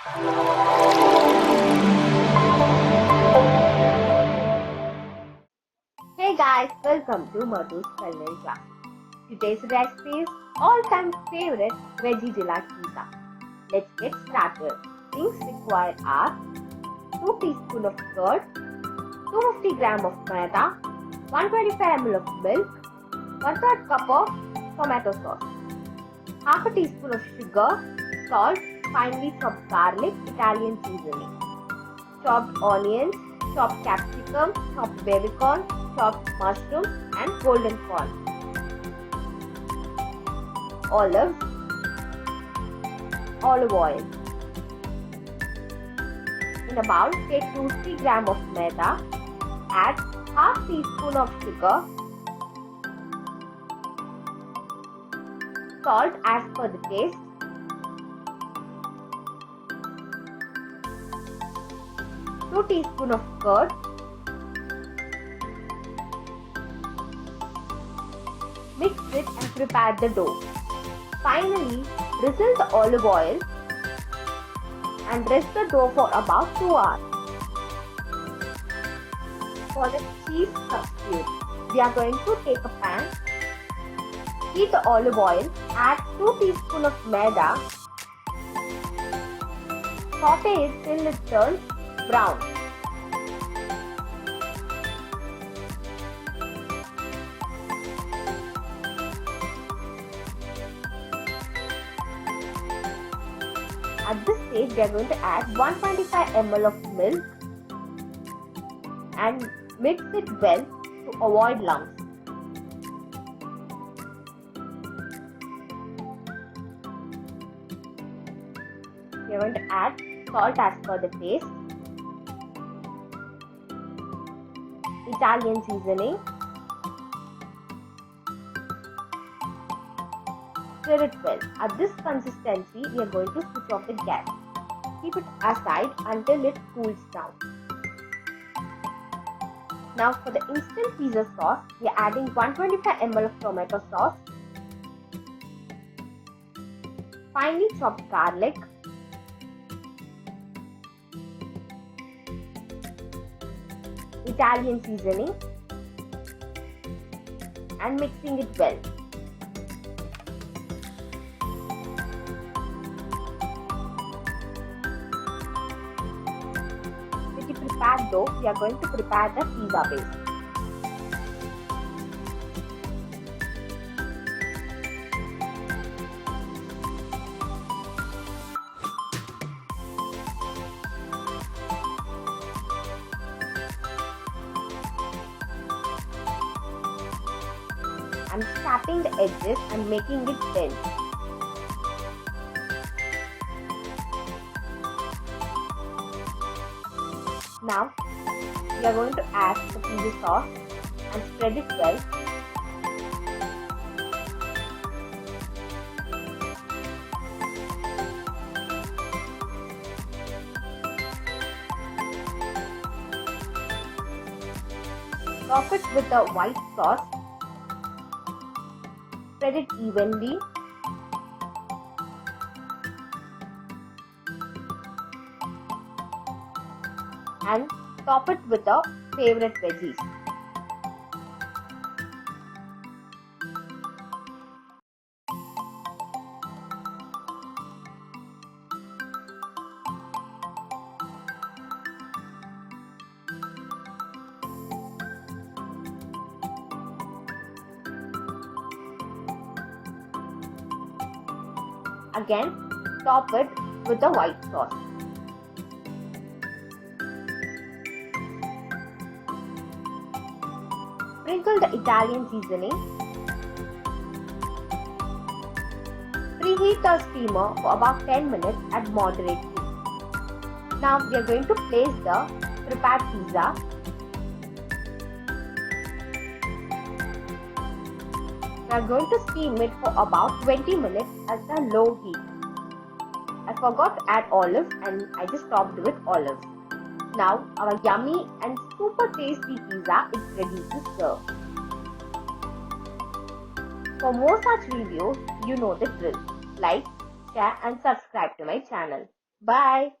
Hey guys, welcome to MADHU'S culinary class. Today's recipe is all-time favorite Veggie Delight Pizza. Let's get started. Things required are 2 teaspoons of curd, 250 grams of maida, 125 ml of milk, 1/3 cup of tomato sauce, half a teaspoon of sugar, salt, finely chopped garlic, Italian seasoning, chopped onions, chopped capsicum, chopped baby corn, chopped mushroom and golden corn, olives, olive oil. In a bowl, take 250 grams of maida, add half teaspoon of sugar, salt as per the taste, two teaspoons of curd, mix it and prepare the dough. Finally, drizzle the olive oil and rest the dough for about 2 hours. For the cheese substitute, we are going to take a pan, heat the olive oil, add 2 teaspoons of maida, saute it till it turns brown. At this stage, we are going to add 125 ml of milk and mix it well to avoid lumps. We are going to add salt as per the taste, Italian seasoning, stir it well. At this consistency, we are going to switch off the gas. Keep it aside until it cools down. Now for the instant pizza sauce, we are adding 125 ml of tomato sauce, finely chopped garlic, Italian seasoning and mixing it well. With the prepared dough, we are going to prepare the pizza base. I'm tapping the edges and making it thin. Now, we are going to add the pizza sauce and spread it well. Top it with the white sauce. Spread it evenly. And top it with our favorite veggies. Again, top it with the white sauce. Sprinkle the Italian seasoning. Preheat the steamer for about 10 minutes at moderate heat. Now we are going to place the prepared pizza. We are going to steam it for about 20 minutes at a low heat. I forgot to add olives and I just topped with olives. Now our yummy and super tasty pizza is ready to serve. For more such videos, you know the drill. Like, share and subscribe to my channel. Bye.